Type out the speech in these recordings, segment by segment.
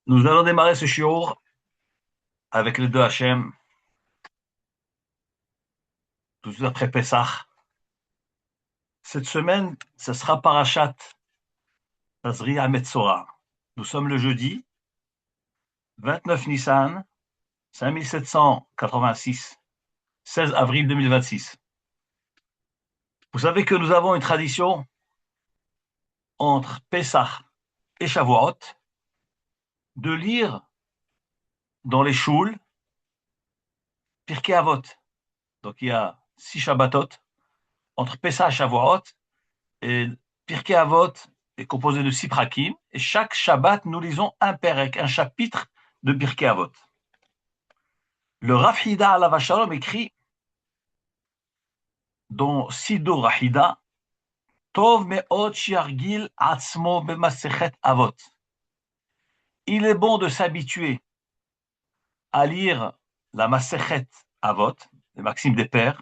Nous allons démarrer ce shiur avec les deux Hachem, tout de suite après Pessah. Cette semaine, ce sera Parashat Tazri Metzora. Nous sommes le jeudi 29 Nissan 5786, 16 avril 2026. Vous savez que nous avons une tradition entre Pessah et Shavuot de lire dans les shouls Pirkei Avot. Donc il y a 6 Shabbatot entre Pessah et Shavuot. Et Pirkei Avot est composé de 6 prakim, et chaque Shabbat, nous lisons un perek, un chapitre de Pirkei Avot. Le Rav Hida alav shalom écrit dans Sidur Rahida, Tov me'od shiargil atzmo b'masechet Avot. Il est bon de s'habituer à lire la Masechet Avot, les maximes des pères,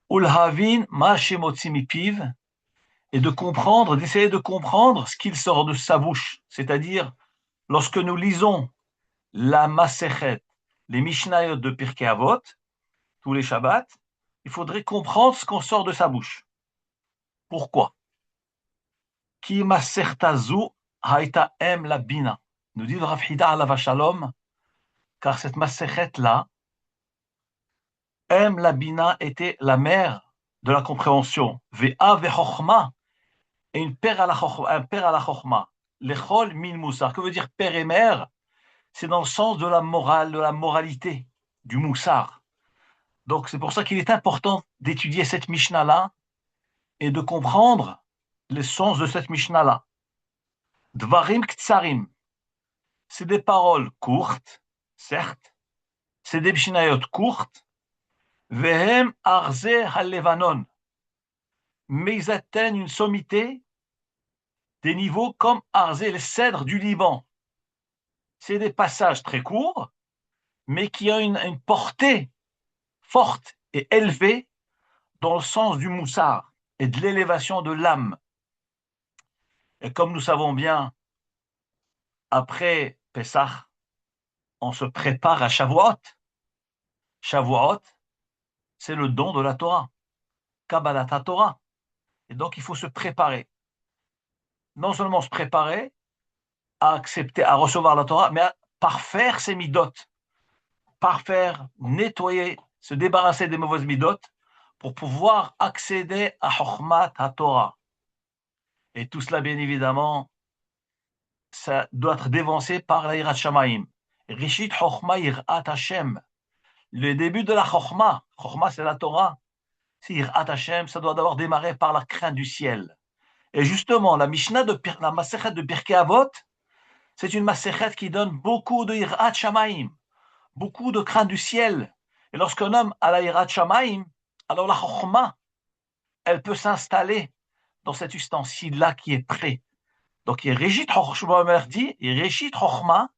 ulhavin ma shemotzi mipiv, et de comprendre, d'essayer de comprendre ce qu'il sort de sa bouche, c'est-à-dire lorsque nous lisons la Masechet, les Mishnayot de Pirkei Avot, tous les Shabbats, il faudrait comprendre ce qu'on sort de sa bouche. Pourquoi? Ki Masertazu haïta em la bina. Nous dit le Rav Hida alav shalom, car cette Masechet-là, em la bina était la mère de la compréhension. Ve'a ve'chochma, et un père à la chochma. Lechol min musar. Que veut dire père et mère? C'est dans le sens de la morale, de la moralité, du moussard. Donc c'est pour ça qu'il est important d'étudier cette Mishnah-là et de comprendre les sens de cette Mishnah-là. Dvarim ktsarim, c'est des paroles courtes, certes, c'est des Mishnayot courtes, vehem arze halevanon, mais ils atteignent une sommité, des niveaux comme arze, les cèdres du Liban. C'est des passages très courts, mais qui ont une portée forte et élevée dans le sens du moussard et de l'élévation de l'âme. Et comme nous savons bien, après Pessah, on se prépare à Shavuot. Shavuot, c'est le don de la Torah, Kabbalat Torah. Et donc, il faut se préparer. Non seulement se préparer à accepter, à recevoir la Torah, mais à parfaire ses midot, parfaire, nettoyer, se débarrasser des mauvaises midot pour pouvoir accéder à Chochmat Torah. Et tout cela, bien évidemment, ça doit être dévancé par la Yirat Shamaim. Rishit Chochma Yirat Hashem. Le début de la Chochma, Chochma c'est la Torah, c'est Yirat Hashem, ça doit d'abord démarrer par la crainte du ciel. Et justement, la Mishnah de la Masechet de Pirkei Avot, c'est une Masechet qui donne beaucoup de Yirat Shamaim, beaucoup de crainte du ciel. Et lorsqu'un homme a la Yirat Shamaim, alors la Chochma, elle peut s'installer dans cet ustensile-là qui est prêt. Donc, il Régit Chochma dit, il Régit Chochma,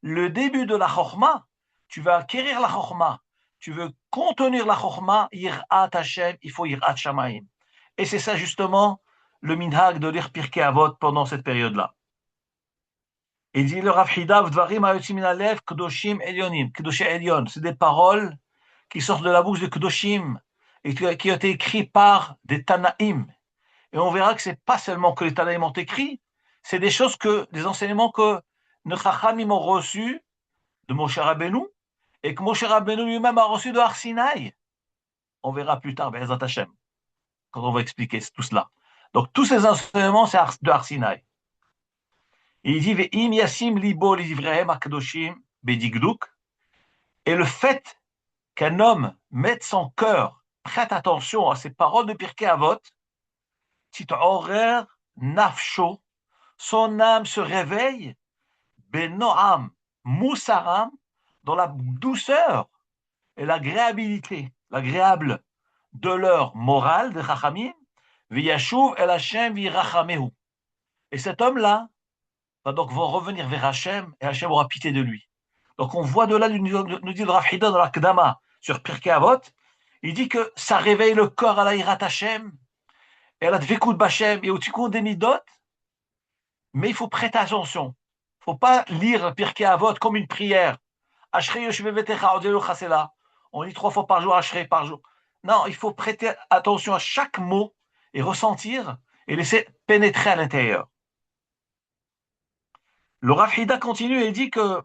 le début de la Chochma, tu veux acquérir la Chochma, tu veux contenir la Chochma, Yirat Hashem, il faut Yirat Shamaim. Et c'est ça justement le minhag de lire Pirkei Avot pendant cette période-là. Il dit le Rav Hida, Dvarim hayotzim min halev, Kedoshim Elyonim, Kedoshim Elyon, c'est des paroles qui sortent de la bouche de Kedoshim et qui ont été écrites par des Tanaïm. Et on verra que c'est pas seulement que les Tanaïm ont écrit, c'est des choses que, des enseignements que nos Chachamim ont reçus de Moshe Rabbeinu et que Moshe Rabbeinu lui-même a reçu de Har Sinaï. On verra plus tard, Be'ezrat Hashem, quand on va expliquer tout cela. Donc tous ces enseignements, c'est de Har Sinaï. Et il dit Ve'im yasim libo livrehem akadoshim bedigduk. Et le fait qu'un homme mette son cœur, prête attention à ces paroles de Pirkei Avot, tit'orer nafsho, son âme se réveille, benoam musaram, dans la douceur et l'agréabilité, l'agréable de leur morale de Chachamim, v'yashuv el Hashem v'yirachamehu. Et cet homme-là va donc revenir vers Hachem et Hachem aura pitié de lui. Donc on voit de là, nous dit le Rav Hida dans la Kedama sur Pirkei Avot, il dit que ça réveille le corps à la Yirat Hachem et à la Dvekut B'Hashem et au Tikkun des Midot, mais il faut prêter attention. faut pas lire Pirkei Avot comme une prière. Ashrei Yoshvei Betecha Odelo Chasela. On lit 3 fois par jour, Ashrei par jour. Non, il faut prêter attention à chaque mot et ressentir et laisser pénétrer à l'intérieur. Le Rav Hida continue et dit que,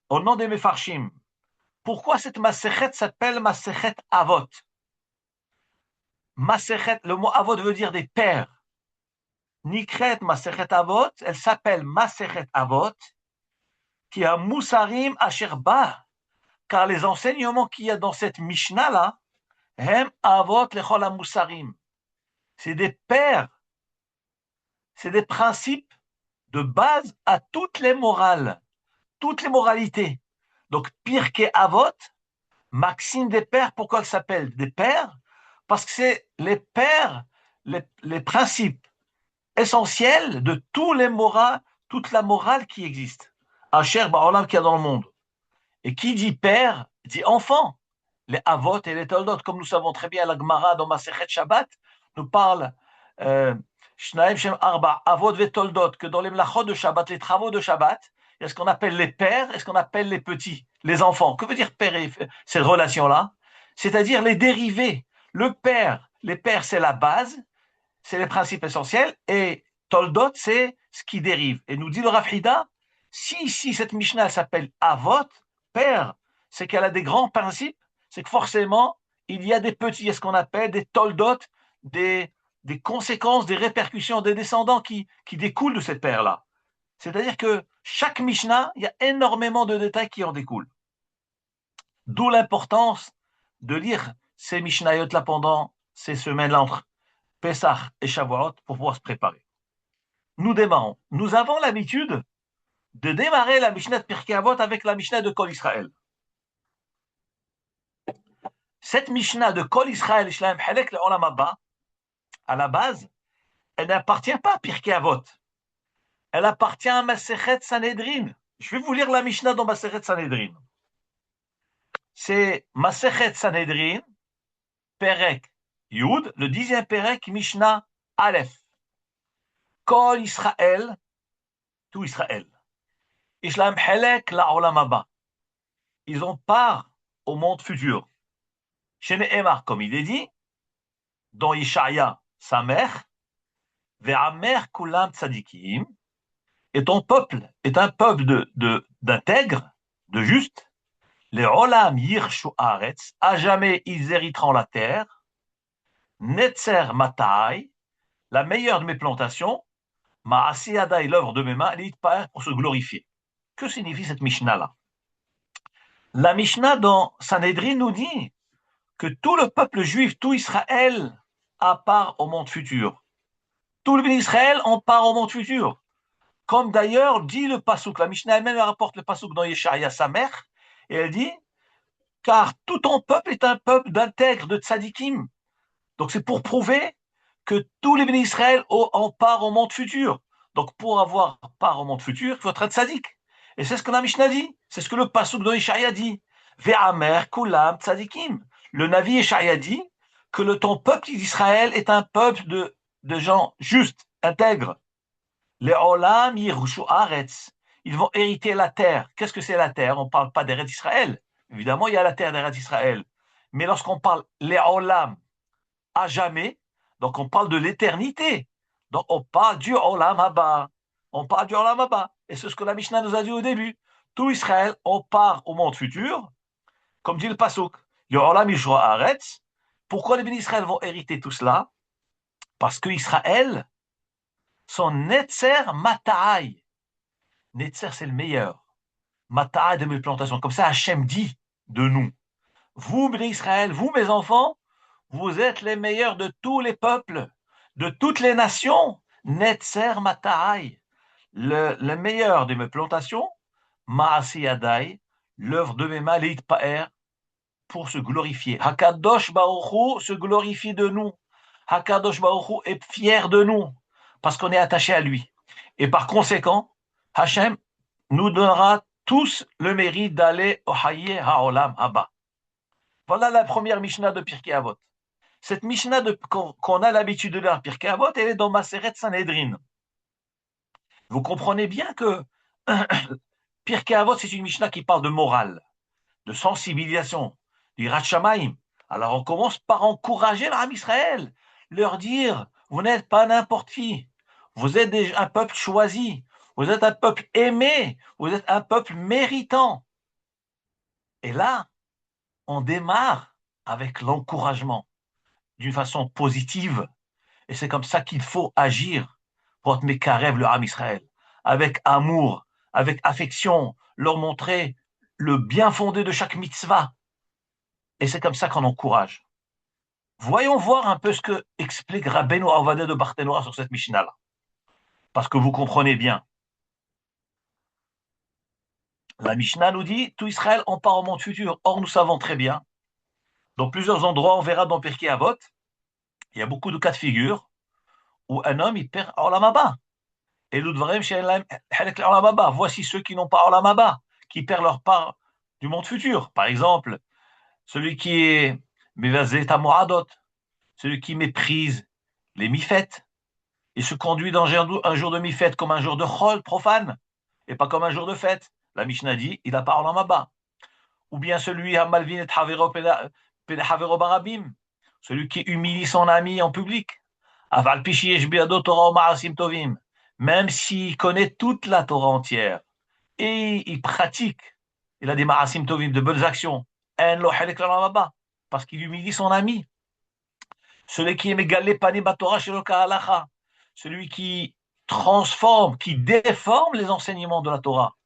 au nom des Mefarshim, pourquoi cette Masechet s'appelle Masechet Avot? Masechet, le mot Avot veut dire des pères. Nikret Masechet Avot, elle s'appelle Masechet Avot, qui a Moussarim Asherba, car les enseignements qu'il y a dans cette Mishnah-là, Hem Avot Lechol Moussarim, c'est des pères, c'est des principes de base à toutes les morales, toutes les moralités. Donc, Pirkei Avot, Maxime des pères, pourquoi elle s'appelle des pères? Parce que c'est les pères, les principes essentiels de tous les morales, toute la morale qui existe. Asher Ba'olam qu'il y a dans le monde. Et qui dit père, dit enfant. Les Avot et les Toldot, comme nous savons très bien, la Gemara dans Masechet Shabbat nous parle Shnaim Shem Arba, Avot ve Toldot, que dans les mlachot de Shabbat, les travaux de Shabbat, il y a ce qu'on appelle les pères et ce qu'on appelle les petits, les enfants. Que veut dire père et cette relation-là? C'est-à-dire les dérivés. Le père, les pères, c'est la base, c'est les principes essentiels, et Toldot, c'est ce qui dérive. Et nous dit le Rav Hida, si ici cette Mishnah s'appelle Avot, père, c'est qu'elle a des grands principes, c'est que forcément, il y a des petits, il y a ce qu'on appelle des Toldot, des conséquences, des répercussions, des descendants qui découlent de cette père-là. C'est-à-dire que chaque Mishnah, il y a énormément de détails qui en découlent. D'où l'importance de lire ces Mishnayot-là pendant ces semaines-là entre Pessah et Shavuot pour pouvoir se préparer. Nous démarrons. Nous avons l'habitude de démarrer la Mishnah de Pirkei Avot avec la Mishnah de Kol Israël. Cette Mishnah de Kol Israël, Shlaim Helek le Olam Haba, à la base, elle n'appartient pas à Pirkei Avot. Elle appartient à Masechet Sanhedrin. Je vais vous lire la Mishnah dans Masechet Sanhedrin. C'est Masechet Sanhedrin, Perek Yud, le 10e Perek, Mishnah Aleph. Kol Israël, tout Israël. Islam Helek la Olam Haba. Ils ont part au monde futur. Chez Nehemar, comme il est dit, dans Ishaïa, sa mère, Ve'amer Kulam Tzadikim, et ton peuple est un peuple d'intègre, de juste. Les Olam Yirshu Aretz, à jamais ils hériteront la terre. Netzer Matai, la meilleure de mes plantations, Ma'asi Adai, l'œuvre de mes mains, pour se glorifier. Que signifie cette Mishnah-là? La Mishnah dans Sanhedrin nous dit que tout le peuple juif, tout Israël, a part au monde futur. Tout le peuple d'Israël en part au monde futur. Comme d'ailleurs dit le Passouk, la Mishnah elle-même rapporte le Passouk dans Yeshaïa, sa mère, et elle dit, car tout ton peuple est un peuple d'intègre, de tzadikim. Donc c'est pour prouver que tous les bénis d'Israël en part au monde futur. Donc pour avoir part au monde futur, il faut être un tzadik. Et c'est ce que la Mishnah dit, c'est ce que le Passouk dans Yeshaïa dit. Ve'amer kulam tzadikim. Le Navi Yeshaïa dit que ton peuple d'Israël est un peuple de gens justes, intègres. Les Olam Yirushu Aretz, ils vont hériter la terre. Qu'est-ce que c'est la terre? On ne parle pas d'Eretz Israël. Évidemment, il y a la terre d'Eretz Israël. Mais lorsqu'on parle les Olam à jamais, donc on parle de l'éternité. Donc on parle du Olam Haba. On parle du Olam Haba. Et c'est ce que la Mishnah nous a dit au début. Tout Israël, on part au monde futur, comme dit le Passouk. Le Olam Yirushu Aretz. Pourquoi les bénis d'Israël vont hériter tout cela? Parce que Israël, son Netzer Mata'ai. Netzer, c'est le meilleur. Mata'ai de mes plantations. Comme ça, Hachem dit de nous. Vous, bénis Israël, vous, mes enfants, vous êtes les meilleurs de tous les peuples, de toutes les nations. Netzer Mata'ai. Le meilleur de mes plantations, Ma'asi Yadai, l'œuvre de mes mains, Leit Pa'er, pour se glorifier. Hakadosh Baruch Hu se glorifie de nous. Hakadosh Baruch Hu est fier de nous, parce qu'on est attaché à lui. Et par conséquent, Hachem nous donnera tous le mérite d'aller au Hayye Ha'olam Haba. Voilà la première Mishnah de Pirkei Avot. Cette Mishnah qu'on a l'habitude de lire Pirkei Avot, elle est dans Masechet Sanhedrin. Vous comprenez bien que Pirkei Avot, c'est une Mishnah qui parle de morale, de sensibilisation, d'Yirat Shamayim. Alors on commence par encourager l'Am Israël, leur dire, vous n'êtes pas n'importe qui, vous êtes un peuple choisi, vous êtes un peuple aimé, vous êtes un peuple méritant. Et là, on démarre avec l'encouragement d'une façon positive. Et c'est comme ça qu'il faut agir pour être Mekarev le Ham Israël, avec amour, avec affection, leur montrer le bien fondé de chaque mitzvah. Et c'est comme ça qu'on encourage. Voyons voir un peu ce que explique Rabbeinu Avadeh de Barthénois sur cette Mishnah-là. Parce que vous comprenez bien. La Mishnah nous dit, tout Israël, on part au monde futur. Or, nous savons très bien, dans plusieurs endroits, on verra dans Pirkei Avot, il y a beaucoup de cas de figure où un homme, il perd Olam Haba. Et voici ceux qui n'ont pas Olam Haba, qui perdent leur part du monde futur. Par exemple, celui qui est Mevazé Tamoradot, celui qui méprise les mi-fêtes, il se conduit dans un jour de mi-fête comme un jour de chol profane, et pas comme un jour de fête. La Mishnah dit, il n'a pas Olam Haba. Ou bien celui à Malvin et Havero Barabim, celui qui humilie son ami en public. Aval Pishi Eshbiado Torah Ma'asim Tovim, même s'il connaît toute la Torah entière et il pratique, il a des Ma'asim Tovim, de bonnes actions, En lo Helek Lamaba, parce qu'il humilie son ami. Celui qui est Megalé Pani Batorah Sheloka Halacha, celui qui transforme, qui déforme les enseignements de la Torah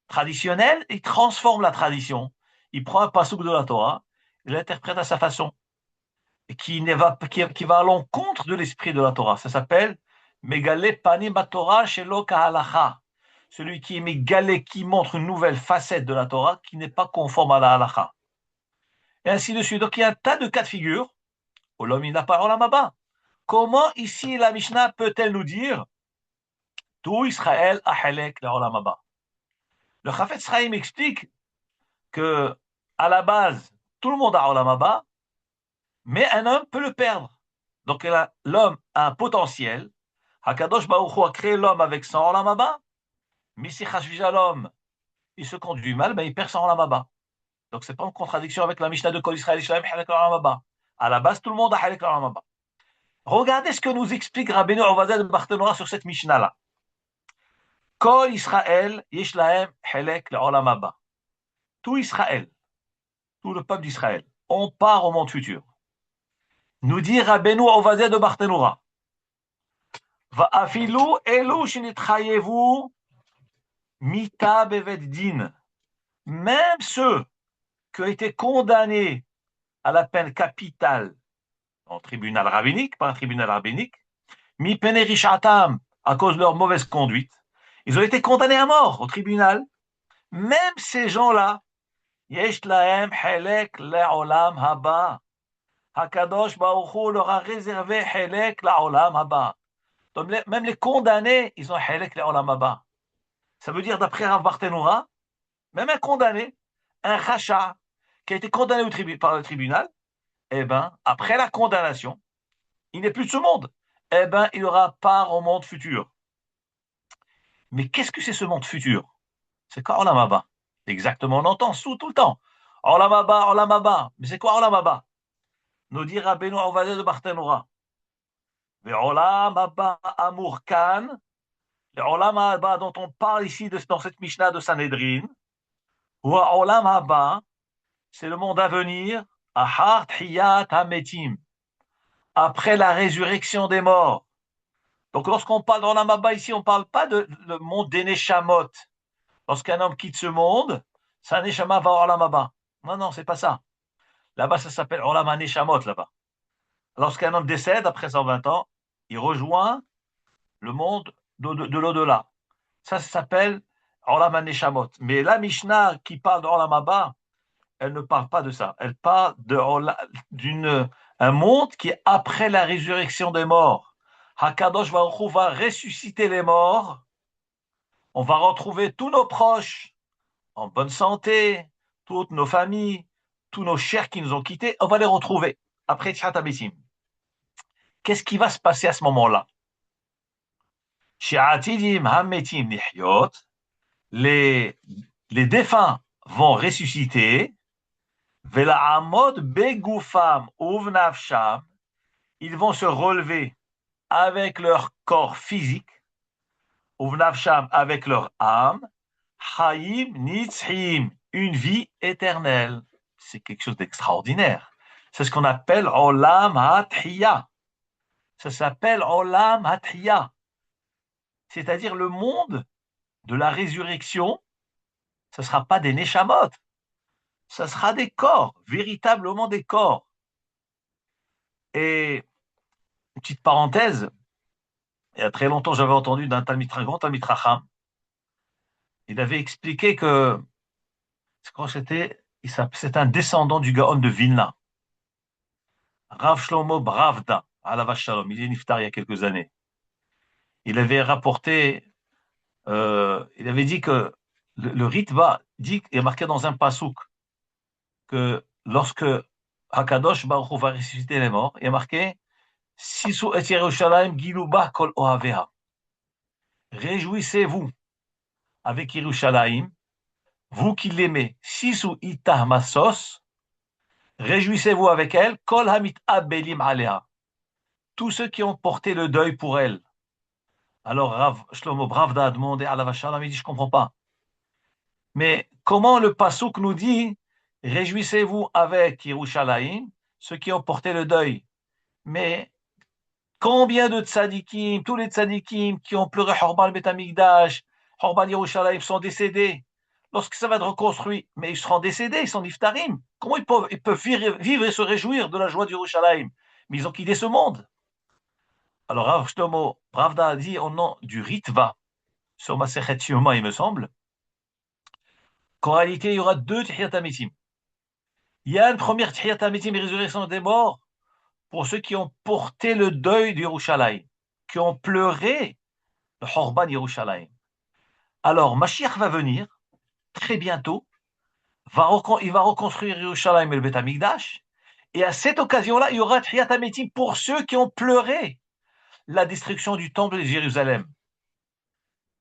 traditionnelle, il transforme la tradition. Il prend un passouk de la Torah, il l'interprète à sa façon, et qui va à l'encontre de l'esprit de la Torah. Ça s'appelle Megale Panim Torah Shelo Kahalacha. Celui qui est Megale, qui montre une nouvelle facette de la Torah qui n'est pas conforme à la halacha. Et ainsi de suite. Donc il y a un tas de cas de figure. Olam il n'a pas Olam Haba. Comment ici la Mishnah peut-elle nous dire tout Israël a Halek la Olam Haba? Le Chafetz Chaim explique que à la base, tout le monde a Olam Haba, mais un homme peut le perdre. Donc l'homme a un potentiel. Hakadosh Baruch Hu a créé l'homme avec son Olam Haba, mais si l'homme il se conduit mal, ben il perd son Olam Haba. Donc c'est pas en contradiction avec la Mishnah de Kol Israël Ishaim Halek Olam Haba. À la base, tout le monde a Halek Olam Haba. Regardez ce que nous explique Rabbeinu Ovada de Barthénois sur cette Mishnah-là. Kol Israël Yesh Lahem Halek Olam Haba. Tout Israël, tout le peuple d'Israël, on part au monde futur. Nous dit Rabbeinu Ovada de Barthénois. Va'afilu elu shenitchayevu mita bevet din. Même ceux qui ont été condamnés à la peine capitale en tribunal rabbinique, pas un tribunal rabbinique, mi penerishatam, à cause de leur mauvaise conduite, ils ont été condamnés à mort au tribunal. Même ces gens-là, yesh lahem helek le'olam haba. Hakadosh Baruch Hu leur a réservé helek le'olam haba. Donc même les condamnés, ils ont helek le'olam haba. Ça veut dire, d'après Rav Barthénoura, même un condamné, un rachat, qui a été condamné par le tribunal, eh ben, après la condamnation, il n'est plus de ce monde. Eh ben, il aura part au monde futur. Mais qu'est-ce que c'est ce monde futur? C'est quoi Olam Haba? Exactement, on entend tout le temps. Olam Haba, Olam Haba. Mais c'est quoi Olam Haba? Nous dit Rabbeinu Ovadeh de Barthénoura. Le Olam Haba Amour Khan, le Olam Haba dont on parle ici dans cette Mishnah de Sanhedrin, ou Olam Haba, c'est le monde à venir, Ahar Tchiyat HaMetim, après la résurrection des morts. Donc lorsqu'on parle d'Olam Haba ici, on ne parle pas de le monde des Neshamot. Lorsqu'un homme quitte ce monde, sa Neshama va à Olam Haba. Non, non, c'est pas ça. Là-bas, ça s'appelle Olam HaNeshamot, là-bas. Lorsqu'un homme décède, après 120 ans, il rejoint le monde de l'au-delà. Ça s'appelle Olam HaNeshamot. Mais la Mishnah qui parle d'Olam Haba, elle ne parle pas de ça. Elle parle d'un monde qui est après la résurrection des morts. Hakadosh Baruch Hu va ressusciter les morts. On va retrouver tous nos proches en bonne santé, toutes nos familles, tous nos chers qui nous ont quittés. On va les retrouver après Tchat Abessim. Qu'est-ce qui va se passer à ce moment-là? She'atidim hametim nihyot. les, les défunts vont ressusciter, Vela'amod begufam uvnafsham, ils vont se relever avec leur corps physique, uvnafsham avec leur âme, Chaim nitzhim, une vie éternelle. C'est quelque chose d'extraordinaire. C'est ce qu'on appelle Olam Hathiya. Ça s'appelle Olam Hathiya. C'est-à-dire le monde de la résurrection, ce ne sera pas des neshamot, ce sera des corps, véritablement des corps. Et une petite parenthèse, il y a très longtemps, j'avais entendu d'un un grand Talmid Chacham, il avait expliqué que quand c'est un descendant du Gaon de Vilna, Rav Shlomo Bravda, Alav Shalom, il est niftar il y a quelques années. Il avait rapporté, il avait dit que le Ritva dit, est marqué dans un pasouk, que lorsque Hakadosh Baruch Hu va ressusciter les morts, il est marqué Sisu et Yerushalayim Giluba Kol Ohavea. Réjouissez-vous avec Yerushalayim, vous qui l'aimez. Sisu Itah Masos, réjouissez-vous avec elle, Kol Hamit Abelim Alea. Tous ceux qui ont porté le deuil pour elle. Alors Rav Shlomo Bravda a demandé à la Vachalom, il dit, je ne comprends pas. Mais comment le Passouk nous dit, réjouissez-vous avec Yerushalayim, ceux qui ont porté le deuil. Mais combien de tzadikim, tous les tzadikim qui ont pleuré Horban Bet Amikdash, Horban Yerushalayim sont décédés. Lorsque ça va être reconstruit, mais ils seront décédés, ils sont niftarim. Comment ils peuvent vivre et se réjouir de la joie d'Yerushalayim? Mais ils ont quitté ce monde. Alors Rav Shlomo Pravda a dit au nom du Ritva, sur Masechet Yoma, il me semble, qu'en réalité, il y aura deux Tchiyat HaMetim. Il y a une première Tchiyat HaMetim, résurrection des morts, pour ceux qui ont porté le deuil d'Yerushalayim, qui ont pleuré le Horban Yerushalayim. Alors, Mashiach va venir, très bientôt, il va reconstruire Yerushalayim et le Beth Amikdash, et à cette occasion-là, il y aura Tchiyat HaMetim pour ceux qui ont pleuré la destruction du temple de Jérusalem.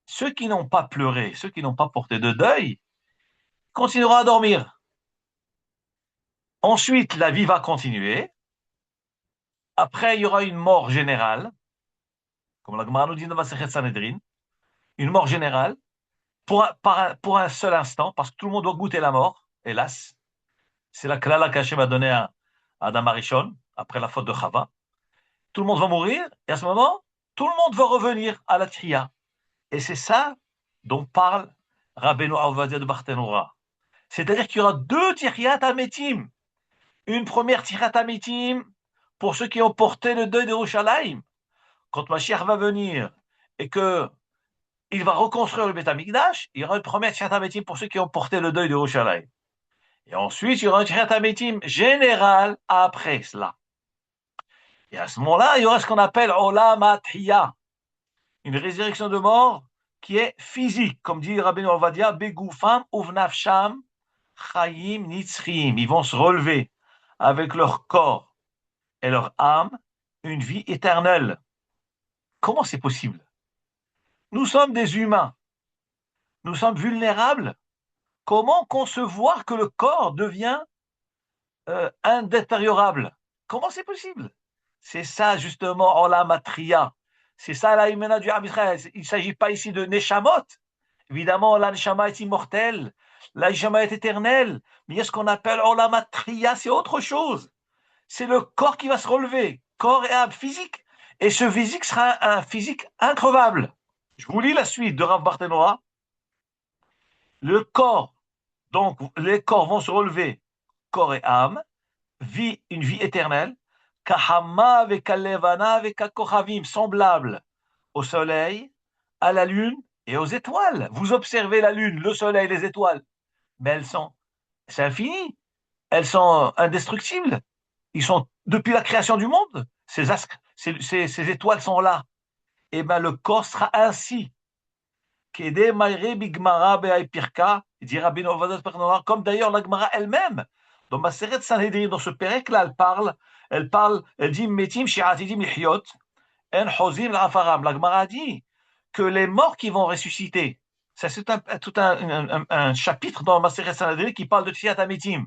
Ceux qui n'ont pas pleuré, ceux qui n'ont pas porté de deuil, continueront à dormir. Ensuite, la vie va continuer. Après, il y aura une mort générale, comme la Gemara nous dit dans Masechet Sanhedrin, une mort générale, pour un seul instant, parce que tout le monde doit goûter la mort, hélas. C'est la klala qu'Hachem a donnée à Adam Arishon, après la faute de Chava. Tout le monde va mourir, et à ce moment, tout le monde va revenir à la Tchia. Et c'est ça dont parle Rabbeinu Avadia de Barthénora. C'est-à-dire qu'il y aura deux Tchiyat HaMetim. Une première Tchiyat HaMetim pour ceux qui ont porté le deuil de Yerushalayim. Quand Mashiach va venir et que il va reconstruire le Beth Amikdash, il y aura une première Tchiyat HaMetim pour ceux qui ont porté le deuil de Yerushalayim. Et ensuite, il y aura une Tchiyat HaMetim générale après cela. Et à ce moment-là, il y aura ce qu'on appelle Olam Hathiya, une résurrection de mort qui est physique, comme dit Rabbeinu Ovadia, Begufam uvnafsham chayim nitzchim. Ils vont se relever avec leur corps et leur âme, une vie éternelle. Comment c'est possible? Nous sommes des humains, nous sommes vulnérables. Comment concevoir que le corps devient indétériorable? Comment c'est possible? C'est ça justement Olam Hathiya. C'est ça la Imena du Am Israël. Il ne s'agit pas ici de Neshamot. Évidemment, la Neshama est immortelle, la Neshama est éternelle, mais il y a ce qu'on appelle Olam Hathiya, c'est autre chose. C'est le corps qui va se relever, corps et âme physique. Et ce physique sera un physique increvable. Je vous lis la suite de Rav Barthénora. Le corps, donc les corps vont se relever, corps et âme, une vie éternelle, Kahama vekalevana vekakochavim, semblable au soleil, à la lune et aux étoiles. Vous observez la lune, le soleil, les étoiles, mais c'est infini, elles sont indestructibles. Ils sont, depuis la création du monde, ces étoiles sont là. Et bien le corps sera ainsi. Kede Maire Bigmara Be'aipirka, dit Rabbi Novadat Pernoir, comme d'ailleurs la Gemara elle-même, dans Maseret Sanhedrin, dans ce pérec-là, elle dit Metim Shi'atidim Lihyot, En Hozim L'Afaram. La Gemara dit que les morts qui vont ressusciter, tout un chapitre dans Maseret Sanhedrin qui parle de Tfiat Amitim.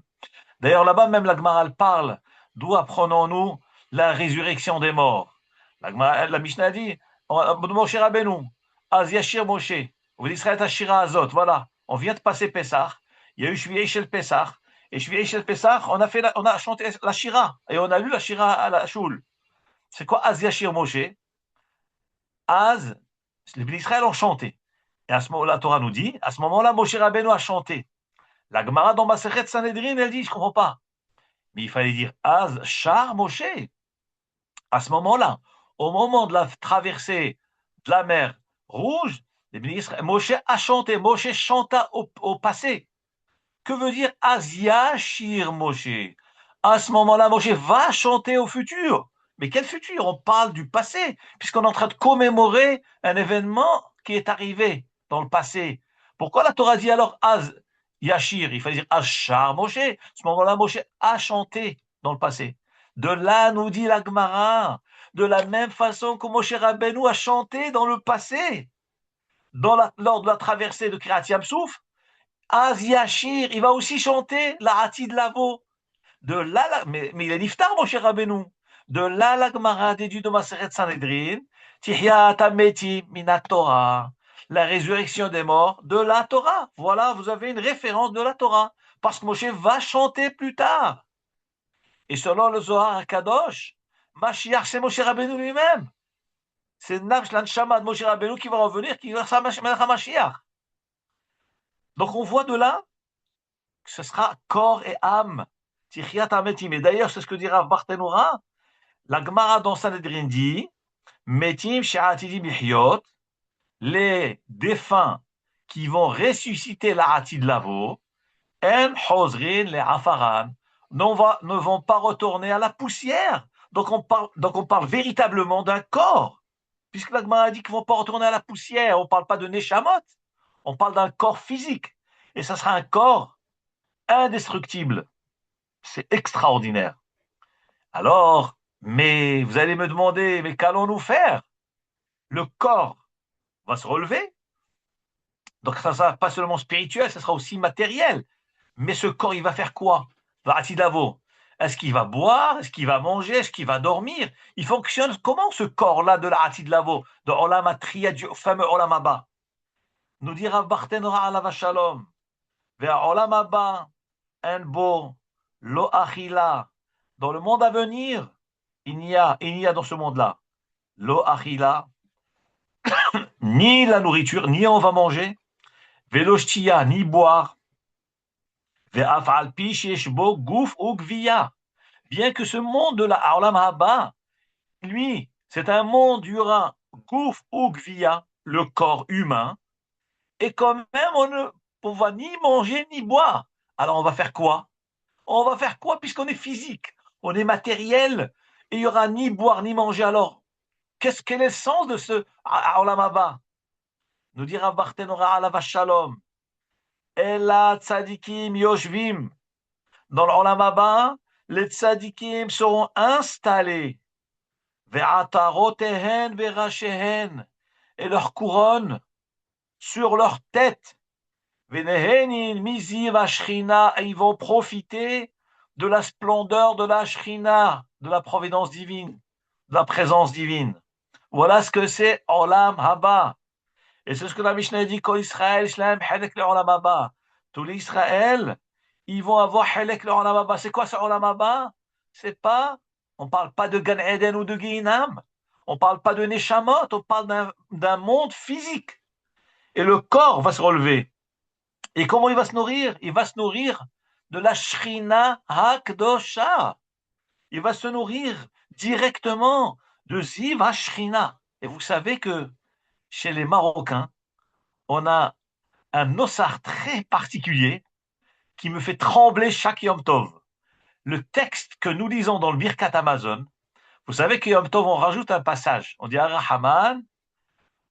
D'ailleurs, là-bas, même la Gemara parle d'où apprenons-nous la résurrection des morts. La Mishnah dit Moshe Rabbeinu, Az Yashir Moshe, vous Israël Ashira Azot, voilà, on vient de passer Pessah, il y a eu Shvi'ei Shel Pessah, et Shvi'ei Shel Pessah, on a chanté la Shira, et on a lu la Shira à la Shul. C'est quoi Az Yashir Moshe? Az, les Israël ont chanté. Et à ce moment-là, la Torah nous dit, à ce moment-là, Moshe Rabbeinu a chanté. La Gemara dans Masechet Sanhedrin, elle dit, je ne comprends pas. Mais il fallait dire Az Shar Moshe. À ce moment-là, au moment de la traversée de la mer Rouge, Moshe a chanté. Moshe chanta au passé. Que veut dire Az Yashir Moshe? À ce moment-là, Moshe va chanter au futur. Mais quel futur? On parle du passé, puisqu'on est en train de commémorer un événement qui est arrivé dans le passé. Pourquoi la Torah dit alors Az Yashir? Il fallait dire Ashar Moshe. À ce moment-là, Moshe a chanté dans le passé. De là, nous dit la Gemara, de la même façon que Moshe Rabbeinu a chanté dans le passé, lors de la traversée de Kiryat Yam-Souf, Az Yashir, il va aussi chanter la Hatid Lavo. De là, mais il est niftar, Moshe Rabbeinu. De là, la Gemara déduit de Maseret Sanhedrin, Tihyat Ameti Minat Torah, la résurrection des morts de la Torah. Voilà, vous avez une référence de la Torah, parce que Moshe va chanter plus tard. Et selon le Zohar Kadosh, Mashiach, c'est Moshe Rabbeinu lui-même. C'est l'Anshama de Moshe Rabbeinu qui va revenir, qui va faire Mashiach. Donc on voit de là que ce sera corps et âme. Tichiat Ametim. Et d'ailleurs, c'est ce que dit Rav Barthénoura. La Gemara dans Sanhedrin dit Metim She'atidim Ihyot, les défunts qui vont ressusciter la Atid Lavo, En Hozrin les Afaran, ne vont pas retourner à la poussière. Donc on parle véritablement d'un corps. Puisque la Gemara dit qu'ils ne vont pas retourner à la poussière, on ne parle pas de Neshamot, on parle d'un corps physique. Et ça sera un corps indestructible. C'est extraordinaire. Alors, mais vous allez me demander, mais qu'allons-nous faire? Le corps va se relever. Donc ça sera pas seulement spirituel, ça sera aussi matériel. Mais ce corps, il va faire quoi? Varatidavo. Est-ce qu'il va boire? Est-ce qu'il va manger? Est-ce qu'il va dormir? Il fonctionne comment ce corps-là de la Hatidlavo, de Olam Atria, du fameux Olam Abba? Nous dira Barthénora Alav Shalom. Vers Olam Abba, un beau, lo achila. Dans le monde à venir, il n'y a dans ce monde-là, lo achila, ni la nourriture, ni on va manger, velo shtia, ni boire, ve'af al pi sheyesh bo guf ou gviya. Bien que ce monde de la Olam Haba, lui, c'est un monde du rein, Gouf ou Gvia, le corps humain, et quand même on ne va ni manger ni boire. Alors on va faire quoi? On va faire quoi puisqu'on est physique, on est matériel, et il n'y aura ni boire ni manger. Alors, quel est le sens de ce Olam Haba? Nous dira Barthénora Alav Shalom, Ela Tzadikim Yoshvim, dans l'Olam Haba, les tzadikim seront installés, ve'atarotehen ve'rashehen, et leur couronne sur leur tête, ve'nehenin miziv ashrina, et ils vont profiter de la splendeur de la shrina, de la providence divine, de la présence divine. Voilà ce que c'est Olam Haba. Et c'est ce que la Mishnah dit, Kol Israël, Shlaim, Helek le Olam Haba. Tous les Israël, ils vont avoir Helek le Olam Haba. C'est quoi ce Olam Haba? C'est pas, on parle pas de Gan Eden ou de Guinam. On parle pas de Neshamot, on parle d'un monde physique. Et le corps va se relever. Et comment il va se nourrir? Il va se nourrir de la Shrina Hakdosha. Il va se nourrir directement de Ziv HaShrina. Et vous savez que chez les Marocains, on a un ossard très particulier qui me fait trembler chaque Yom Tov. Le texte que nous lisons dans le Birkat Amazon, vous savez que Yom Tov, on rajoute un passage. On dit Arahaman,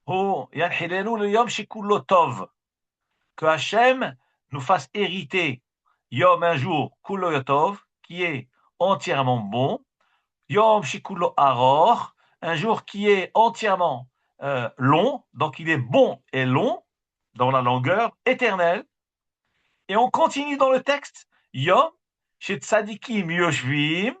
ou Yanhilenu le Yom Shikullo Tov. Que Hachem nous fasse hériter Yom un jour, Kullo Yotov, qui est entièrement bon. Yom Shikullo Aror, un jour qui est entièrement long, donc il est bon et long. dans la longueur éternelle. Et on continue dans le texte. Yom, chez Tzadikim Yoshvim,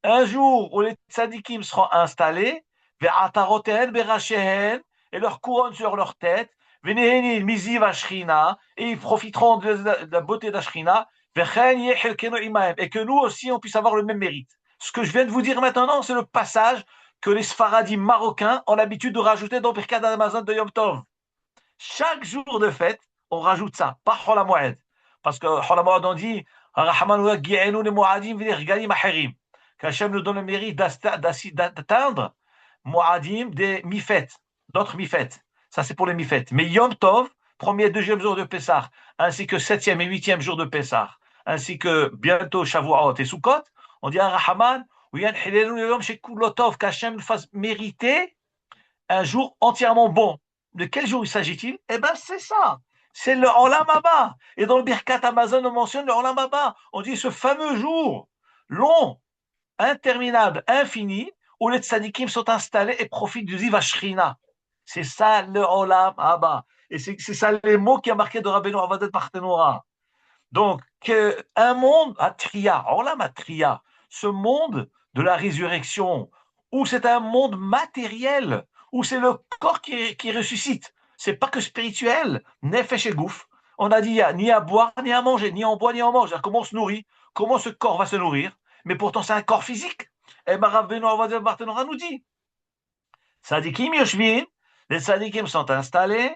un jour où les Tzadikim seront installés, Ve'ataroten berachehen, et leur couronne sur leur tête, Venehenin miziv Ashrina, et ils profiteront de la beauté d'Ashrina, Vechen yechelkenu imahem, et que nous aussi on puisse avoir le même mérite. Ce que je viens de vous dire maintenant, c'est le passage que les Sfaradim marocains ont l'habitude de rajouter dans Birkat Hamazon de Yom Tov. Chaque jour de fête, on rajoute ça, pas Chol HaMoed. Parce que Chol HaMoed, on dit qu'Hachem nous donne le mérite d'atteindre Moadim des Mifet, d'autres Mifet. Ça, c'est pour les Mifet. Mais Yom Tov, premier et deuxième jour de Pessah, ainsi que septième et huitième jour de Pessah, ainsi que bientôt Shavuot et Sukkot, on dit à Rahman, qu'Hachem nous fasse mériter un jour entièrement bon. De quel jour il s'agit-il? Eh bien, c'est ça. C'est le Olam Haba. Et dans le Birkat Hamazon, on mentionne le Olam Haba. On dit ce fameux jour long, interminable, infini, où les tzadikim sont installés et profitent du Ziv Ashrina. C'est ça le Olam Haba. Et c'est ça les mots qui a marqué de Rabbeinu Avadat Barthénora. Donc, un monde Atria, Olam Atria, ce monde de la résurrection, où c'est un monde matériel, où c'est le corps qui ressuscite. C'est pas que spirituel, nefesh et gouf. On a dit, il y a ni à boire, ni à manger, ni on boit, ni on mange. Alors, comment on se nourrit? Comment ce corps va se nourrir? Mais pourtant, c'est un corps physique. Et Rabbeinu Avadat Barthénora nous dit, Sadikim Yoshvin, les Sadikim sont installés,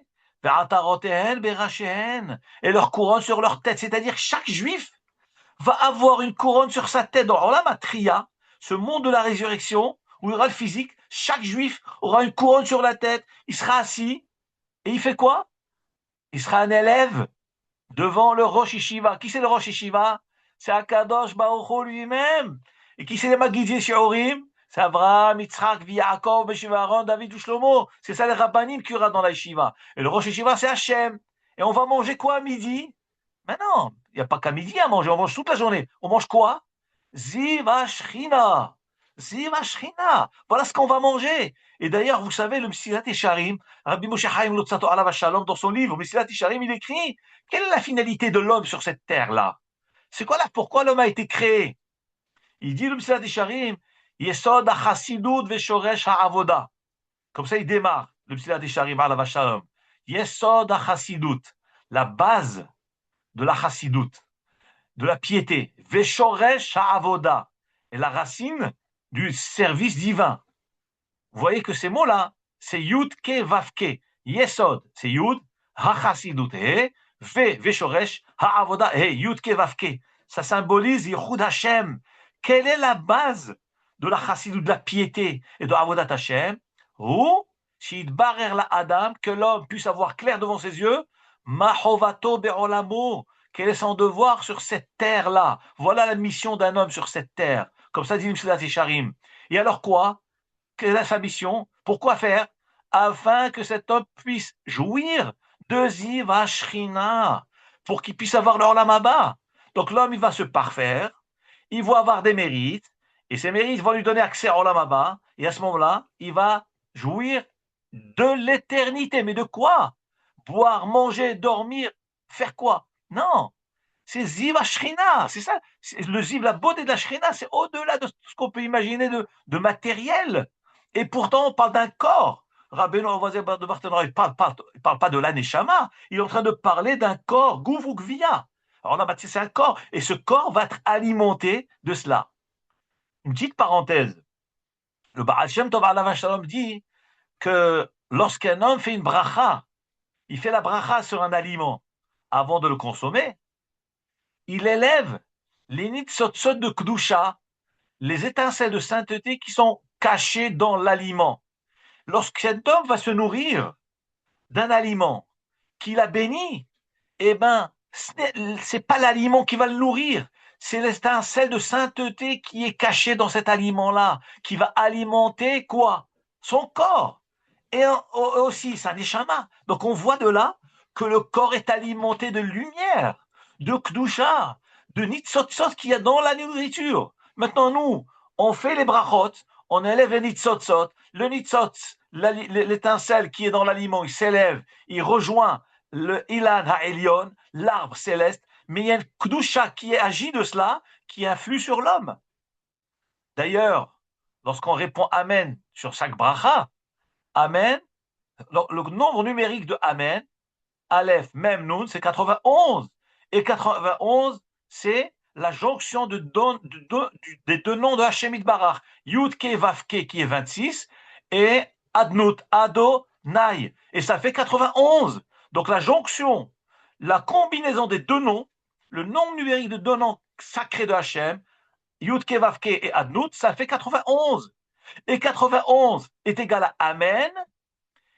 et leur couronne sur leur tête. C'est-à-dire, chaque juif va avoir une couronne sur sa tête. Dans la matria, ce monde de la résurrection, où il y aura le physique, chaque juif aura une couronne sur la tête, il sera assis, et il fait quoi? Il sera un élève devant le Rosh Yeshiva. Qui c'est le Rosh Yeshiva? C'est Akadosh Baruch Hu lui-même. Et qui c'est les Magidjé Shiurim? C'est Abraham, Yitzhak, Yaakov, Aaron, David ou Shlomo. C'est ça les rabbanim qu'il y aura dans la Yeshiva. Et le Rosh Yeshiva, c'est Hachem. Et on va manger quoi à midi? Mais non, il n'y a pas qu'à midi à manger, on mange toute la journée. On mange quoi? Ziv Ashrina. Ziv Ashrina. Voilà ce qu'on va manger. Et d'ailleurs, vous savez, le Mesilat Yesharim, Rabbi Moshe Chaim Lotzato Alav Shalom, dans son livre, Mesilat Yesharim, il écrit, quelle est la finalité de l'homme sur cette terre-là? C'est quoi là? Pourquoi l'homme a été créé? Il dit, le Mesilat Yesharim, Yesod HaChassidut Veshoresh HaAvoda. Comme ça, il démarre, le Mesilat Yesharim Alav Shalom. Yesod HaChassidut, la base de la Chassidut, de la piété. Veshoresh ha'avoda, et la racine du service divin. Vous voyez que ces mots-là, c'est Yud Ke Vavke. Yesod, c'est Yud, HaChassidut, et Veshoresh ha'avoda, et Yud Ke Vavke. Ça symbolise Yichud Hashem. Quelle est la base de la Chassidut, de la piété et de Avodat Hashem? Ou, Shidbarer la Adam, que l'homme puisse avoir clair devant ses yeux, Mahovato be'olamo, quel est son devoir sur cette terre-là? Voilà la mission d'un homme sur cette terre. Comme ça dit Mesilat Yesharim. Et alors quoi? Quelle est sa mission? Pourquoi faire? Afin que cet homme puisse jouir de Ziv Ashrina, pour qu'il puisse avoir leur Olam Haba. Donc l'homme, il va se parfaire, il va avoir des mérites, et ces mérites vont lui donner accès à Olam Haba, et à ce moment-là, il va jouir de l'éternité. Mais de quoi? Boire, manger, dormir, faire quoi? Non, c'est Ziv Ashrina, c'est ça. Le Ziv, la beauté de la Shrina, c'est au-delà de ce qu'on peut imaginer de matériel. Et pourtant, on parle d'un corps. Rabbeinu de Barthénora, il ne parle pas de l'aneshama, il est en train de parler d'un corps, Gouv ou Gvia. Alors là, c'est un corps, et ce corps va être alimenté de cela. Une petite parenthèse. Le Baal Shem Tov Alav Shalom dit que lorsqu'un homme fait une bracha, il fait la bracha sur un aliment avant de le consommer, il élève les nitzotzot de Kdusha, les étincelles de sainteté qui sont cachées dans l'aliment. Lorsque cet homme va se nourrir d'un aliment qu'il a béni, eh ben, c'est pas l'aliment qui va le nourrir, c'est l'étincelle de sainteté qui est cachée dans cet aliment-là, qui va alimenter quoi? Son corps. Et aussi sa neshama. Donc on voit de là que le corps est alimenté de lumière, de kdusha, de nitzotzot qu'il y a dans la nourriture. Maintenant nous, on fait les brachot, on élève les nitzotzot, le nitzotz, l'étincelle qui est dans l'aliment, il s'élève, il rejoint le Ilan Ha'elyon, l'arbre céleste, mais il y a une Kdusha qui agit de cela, qui influe sur l'homme. D'ailleurs, lorsqu'on répond Amen sur chaque bracha, Amen, le nombre numérique de Amen, Aleph, Mem, Nun, c'est 91. Et 91, c'est la jonction des deux noms de Hachem Barach. Yud Ke Vav Ke qui est 26 et Adnut, Ado, Nai. Et ça fait 91. Donc la jonction, la combinaison des deux noms, le nombre numérique de deux noms sacrés de Hachem, Yud Ke Vav Ke et Adnut, ça fait 91. Et 91 est égal à Amen.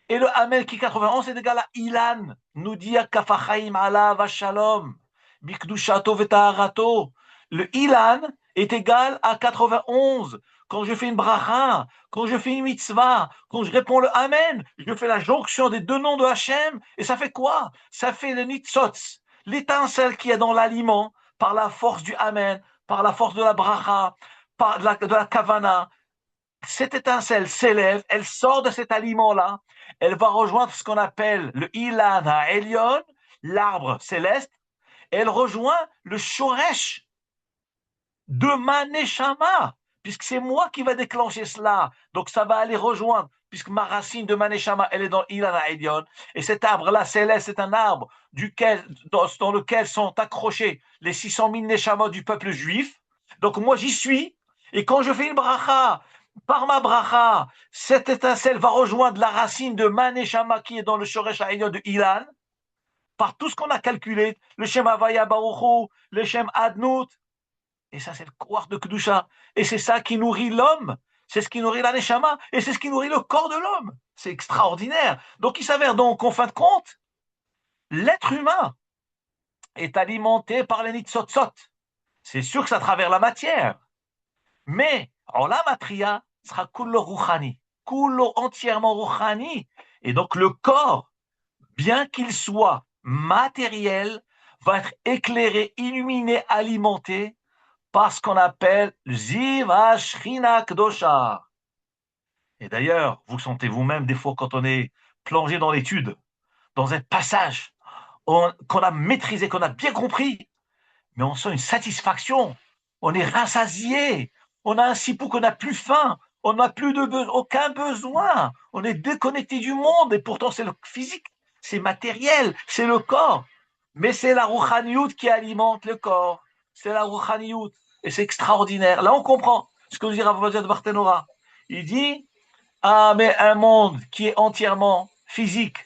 Et le Amen qui est 91 est égal à Ilan. Nous dit Kafachaim alav shalom. Bikdushato vetaharato. Le Ilan est égal à 91. Quand je fais une bracha, quand je fais une mitzvah, quand je réponds le Amen, je fais la jonction des deux noms de Hachem. Et ça fait quoi? Ça fait le nitzotz, l'étincelle qui est dans l'aliment, par la force du Amen, par la force de la bracha, par de la kavana. Cette étincelle s'élève, elle sort de cet aliment-là, elle va rejoindre ce qu'on appelle le Ilan Ha'elyon, l'arbre céleste, et elle rejoint le Shoresh de ma Neshama, puisque c'est moi qui va déclencher cela. Donc ça va aller rejoindre, puisque ma racine de ma Neshama, elle est dans Ilan Ha'elyon, et cet arbre-là céleste, c'est un arbre dans lequel sont accrochés les 600 000 Neshamot du peuple juif. Donc moi j'y suis, et quand je fais une bracha, par ma bracha, cette étincelle va rejoindre la racine de Maneshama qui est dans le Shoresh Ha'elyon de Ilan, par tout ce qu'on a calculé, le Shem Havaya Baruchu, le Shem Adnut, et ça c'est le Koach de Kedusha, et c'est ça qui nourrit l'homme, c'est ce qui nourrit la Neshama, et c'est ce qui nourrit le corps de l'homme. C'est extraordinaire. Donc il s'avère donc qu'en fin de compte, l'être humain est alimenté par les Nitzotzot. C'est sûr que ça travers la matière, mais Olam Atriya sera kullo ruchani, kullo entièrement ruchani. Et donc le corps, bien qu'il soit matériel, va être éclairé, illuminé, alimenté par ce qu'on appelle Ziv HaShrina Kdosha. Et d'ailleurs, vous sentez vous-même des fois quand on est plongé dans l'étude, dans un passage qu'on a maîtrisé, qu'on a bien compris, mais on sent une satisfaction, on est rassasié, on a un sipou qu'on n'a plus faim, on n'a plus aucun besoin, on est déconnecté du monde, et pourtant c'est le physique, c'est matériel, c'est le corps, mais c'est la rouchaniout qui alimente le corps, c'est la rouchaniout, et c'est extraordinaire. Là on comprend ce que nous dit Rav Ovadia de Barthénora. Il dit, ah mais un monde qui est entièrement physique,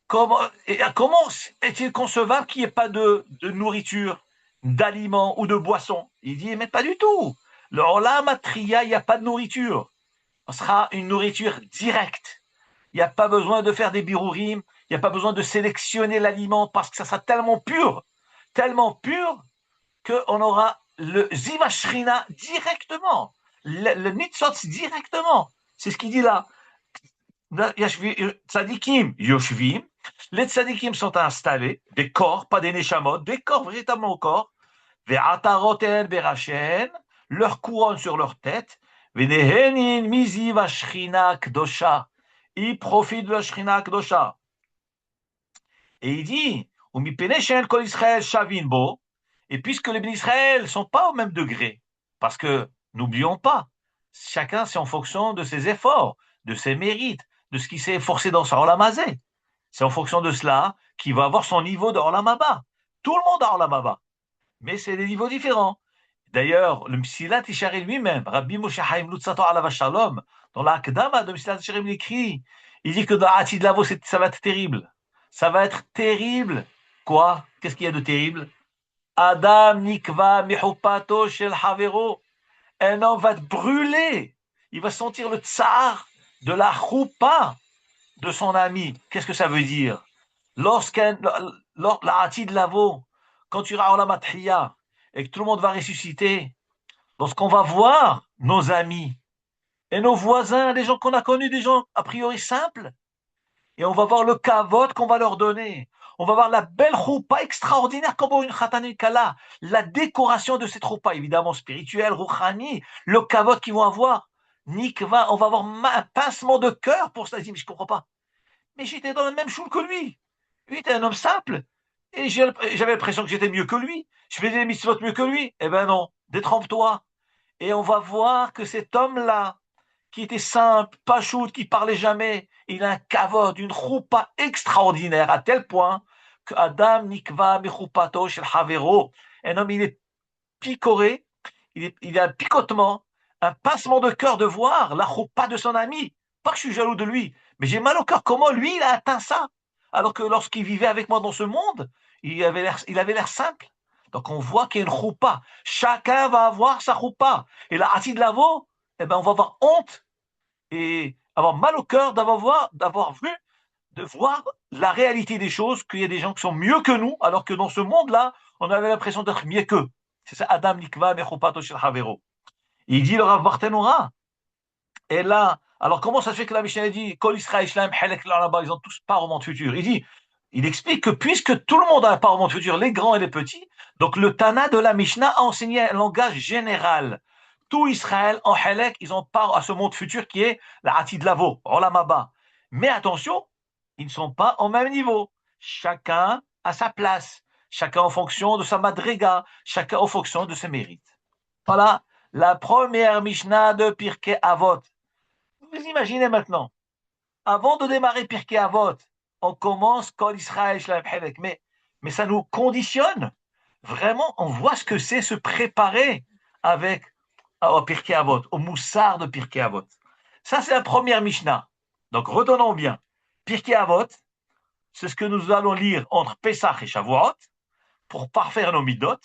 comment est-il concevable qu'il n'y ait pas de nourriture, d'aliments ou de boissons? Il dit, mais pas du tout. Le Olam Atriya, il n'y a pas de nourriture. Ce sera une nourriture directe. Il n'y a pas besoin de faire des birourim, il n'y a pas besoin de sélectionner l'aliment parce que ça sera tellement pur qu'on aura le Zivashrina directement, le Nitzotz directement. C'est ce qu'il dit là. Tzadikim yoshvim, les tzadikim sont installés, des corps, pas des neshamot, des corps, véritablement corps, ve'ataroten berachen, leur couronne sur leur tête, ve'nehenin miziv ashrina kdosha, ils profitent de la shrina kdosha. Et il dit, umipeneshen kol Israël shavin bo, et puisque les bénis Israël ne sont pas au même degré, parce que, n'oublions pas, chacun c'est en fonction de ses efforts, de ses mérites, de ce qui s'est efforcé dans sa Olam Hazé. C'est en fonction de cela qu'il va avoir son niveau de Olam Haba. Tout le monde a Olam Haba, mais c'est des niveaux différents. D'ailleurs, le Msilat Yesharim lui-même, Rabbi Moshe Chaim Lutzato Alav Shalom, dans la Akdama de Msilat Yesharim, il écrit, il dit que dans Atid Lavo, ça va être terrible. Ça va être terrible. Quoi? Qu'est-ce qu'il y a de terrible? Adam nikva mihupato shel havero. Un homme va être brûlé. Il va sentir le tsar de la choupa de son ami. Qu'est-ce que ça veut dire? La Atid Lavo, quand tu iras en la Matria et que tout le monde va ressusciter, lorsqu'on va voir nos amis et nos voisins, les gens qu'on a connus, des gens a priori simples, et on va voir le kavod qu'on va leur donner. On va voir la belle choupa extraordinaire comme une khatan kala, la décoration de cette choupa, évidemment spirituelle, rouchani, le kavod qu'ils vont avoir. Nikva, on va avoir un pincement de cœur pour ça. Je dis, mais je comprends pas. Mais j'étais dans le même choule que lui. Lui, était un homme simple. Et j'avais l'impression que j'étais mieux que lui. Je faisais des mitzvot mieux que lui. Eh ben non, détrompe-toi. Et on va voir que cet homme-là, qui était simple, pas shoot, qui parlait jamais, il a un kavod, une choupa extraordinaire, à tel point que Adam nikva mechoupato shel havero. Un homme, il est picoré, il a un picotement, un pincement de cœur de voir la choupa de son ami. Pas que je suis jaloux de lui, mais j'ai mal au cœur. Comment lui, il a atteint ça? Alors que lorsqu'il vivait avec moi dans ce monde, il avait l'air simple. Donc on voit qu'il y a une choupa. Chacun va avoir sa choupa. Et la hati de lavo, eh ben on va avoir honte et avoir mal au cœur d'avoir vu, de voir la réalité des choses, qu'il y a des gens qui sont mieux que nous, alors que dans ce monde-là, on avait l'impression d'être mieux qu'eux. C'est ça, Adam Nikva Mechupato Shel Havero. Il dit le Rav Barthénora. Et là, alors comment ça se fait que la Mishnah dit Kol Israël Shlaim Helek là-bas, ils ont tous part au monde futur. Il explique que puisque tout le monde a un part au monde futur, les grands et les petits, donc le Tana de la Mishnah a enseigné un langage général. Tout Israël en Helek, ils ont part à ce monde futur qui est la Hatid Lavo, Olam Haba. Mais attention, ils ne sont pas au même niveau. Chacun a sa place, chacun en fonction de sa madriga, chacun en fonction de ses mérites. Voilà la première Mishnah de Pirkei Avot. Vous imaginez maintenant, avant de démarrer Pirkei Avot, on commence Kol Israël Shlaim Helek, mais ça nous conditionne. Vraiment, on voit ce que c'est se préparer avec au Pirkei Avot, au moussard de Pirkei Avot. Ça, c'est la première Mishnah. Donc, retenons bien. Pirkei Avot, c'est ce que nous allons lire entre Pesach et Shavuot pour parfaire nos midot.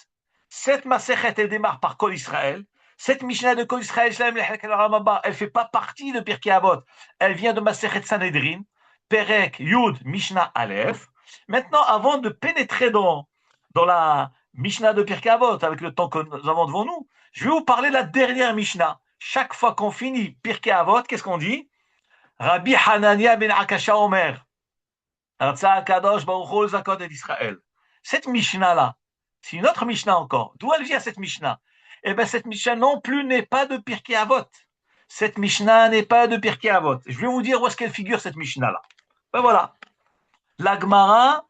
Cette Masechet, elle démarre par Kol Israël. Cette Mishnah de Kol Israël, elle ne fait pas partie de Pirkei Avot. Elle vient de Masechet Sanhedrin, Perek, Yud, Mishnah Aleph. Maintenant, avant de pénétrer dans la Mishnah de Pirkei Avot, avec le temps que nous avons devant nous, je vais vous parler de la dernière Mishnah. Chaque fois qu'on finit Pirkei Avot, qu'est-ce qu'on dit? Rabbi Hanania ben Akasha Omer, Ratza Kadosh Baruch Hu Zakot et Israël. Cette Mishnah-là, c'est une autre Mishnah encore. D'où elle vient cette Mishnah? Eh bien, cette Mishnah non plus n'est pas de Pirkei Avot. Cette Mishnah n'est pas de Pirkei Avot. Je vais vous dire où est-ce qu'elle figure, cette Mishnah-là. Ben voilà. La Gemara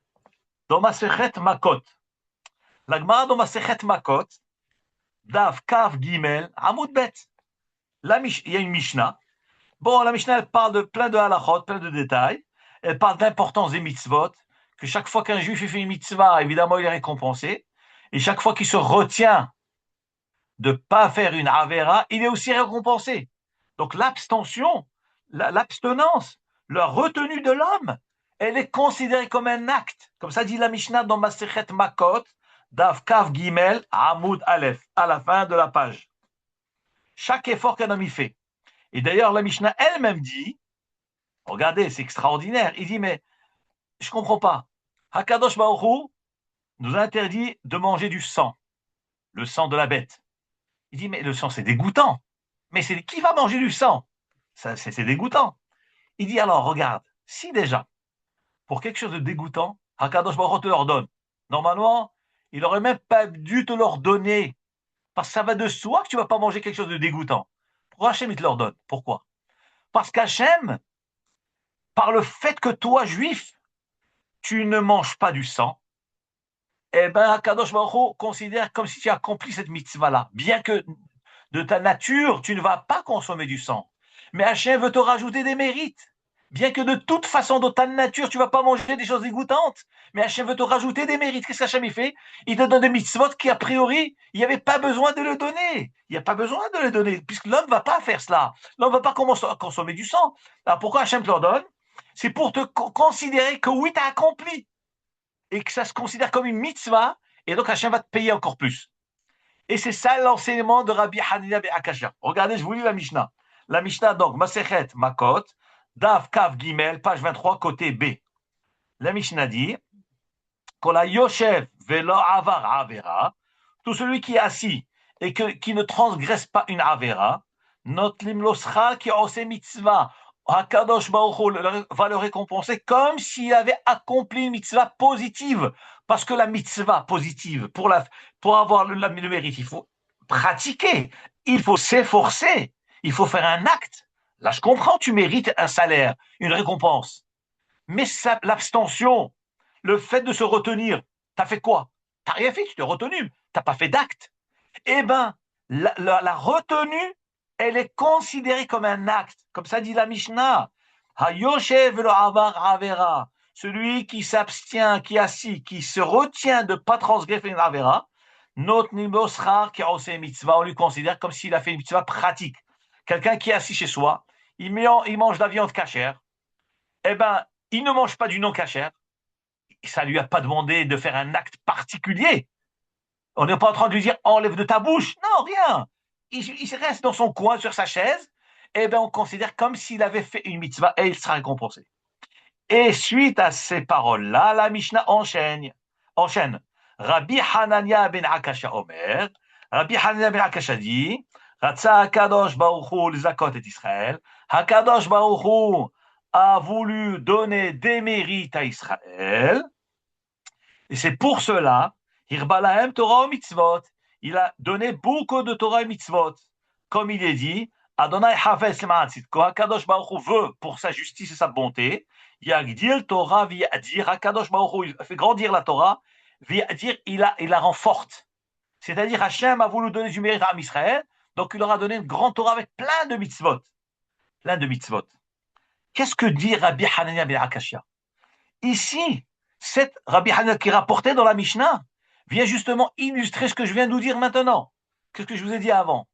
dans Masechet Makot. La Gemara dans Masechet Makot, Dav Kav Gimel, Amud Bet. Il y a une Mishnah. Bon, la Mishnah, elle parle de plein de halachot, plein de détails. Elle parle d'importance des mitzvot, que chaque fois qu'un juif fait une mitzvah, évidemment, il est récompensé. Et chaque fois qu'il se retient de ne pas faire une avera, il est aussi récompensé. Donc l'abstention, l'abstinence, la retenue de l'homme, elle est considérée comme un acte. Comme ça dit la Mishnah dans Masechet Makot, Dav Kav Gimel, Amud Aleph, à la fin de la page. Chaque effort qu'un homme y fait. Et d'ailleurs, la Mishnah elle-même dit, regardez, c'est extraordinaire, il dit, mais je ne comprends pas. Hakadosh Baruch Hu nous interdit de manger du sang, le sang de la bête. Il dit, mais le sang, c'est dégoûtant. Mais qui va manger du sang? C'est dégoûtant. Il dit, alors, regarde, si déjà, pour quelque chose de dégoûtant, Hakadosh Baruch Hu te l'ordonne, normalement, il n'aurait même pas dû te l'ordonner, parce que ça va de soi que tu ne vas pas manger quelque chose de dégoûtant. Pourquoi Hachem, il te l'ordonne? Pourquoi? Parce qu'Hachem, par le fait que toi, juif, tu ne manges pas du sang, eh bien, Kadosh Baruch Hu considère comme si tu as accompli cette mitzvah-là. Bien que de ta nature, tu ne vas pas consommer du sang. Mais Hachem veut te rajouter des mérites. Bien que de toute façon, de ta nature, tu ne vas pas manger des choses dégoûtantes. Mais Hachem veut te rajouter des mérites. Qu'est-ce qu'Hachem fait? Il te donne des mitzvot qui, a priori, il n'y avait pas besoin de le donner. Il n'y a pas besoin de le donner, puisque l'homme ne va pas faire cela. L'homme ne va pas consommer du sang. Alors pourquoi Hachem te le donne? C'est pour te considérer que oui, tu as accompli. Et que ça se considère comme une mitzvah. Et donc Hachem va te payer encore plus. Et c'est ça l'enseignement de Rabbi Hanina ben Akasha. Regardez, je vous lis la Mishnah. La Mishnah, donc, Masechet Makot, Dav Kav Gimel, page 23, côté B. La Mishnah dit, Kola Yoshev velo avar avera, tout celui qui est assis et qui ne transgresse pas une avera, not limloschal qui ose mitzvah, Hakadosh Baruch Hu va le récompenser comme s'il avait accompli une mitzvah positive. Parce que la mitzvah positive, pour avoir le mérite, il faut pratiquer, il faut s'efforcer, il faut faire un acte. Là, je comprends, tu mérites un salaire, une récompense. Mais l'abstention, le fait de se retenir, t'as fait quoi? T'as rien fait, tu t'es retenu, t'as pas fait d'acte. Eh bien, la retenue, elle est considérée comme un acte. Comme ça dit la Mishnah. Hayoshev lo avar avera. Celui qui s'abstient, qui est assis, qui se retient de ne pas transgresser une avera, not nimosrar qui a mitzvah, on lui considère comme s'il a fait une mitzvah pratique. Quelqu'un qui est assis chez soi, il mange de la viande cachère, eh ben, il ne mange pas du non cachère. Ça lui a pas demandé de faire un acte particulier. On n'est pas en train de lui dire enlève de ta bouche. Non, rien. Il reste dans son coin sur sa chaise. Eh bien, on considère comme s'il avait fait une mitzvah et il sera récompensé. Et suite à ces paroles-là, la Mishnah enchaîne. Rabbi Hanania ben Akasha Omer. Rabbi Hanania ben Akasha dit Ratza Hakadosh Baruch Hu l'zakot et Israël. Hakadosh Baruch Hu a voulu donner des mérites à Israël. Et c'est pour cela, Hirbalahem Torah mitzvot, il a donné beaucoup de Torah et mitzvot. Comme il est dit, Adonai Hafez Ma'atzit, quand Hakadosh Baruch Hu veut pour sa justice et sa bonté, Yagdil Torah Viadir, Hakadosh Baruch Hu il fait grandir la Torah, Viadir, il la rend forte. C'est-à-dire, Hachem a voulu donner du mérite à Israël, donc il leur a donné une grande Torah avec plein de mitzvot. Plein de mitzvot. Qu'est-ce que dit Rabbi Hanania ben Akashia? Ici, cette Rabbi Hanina qui est rapporté dans la Mishnah vient justement illustrer ce que je viens de vous dire maintenant. Qu'est-ce que je vous ai dit avant?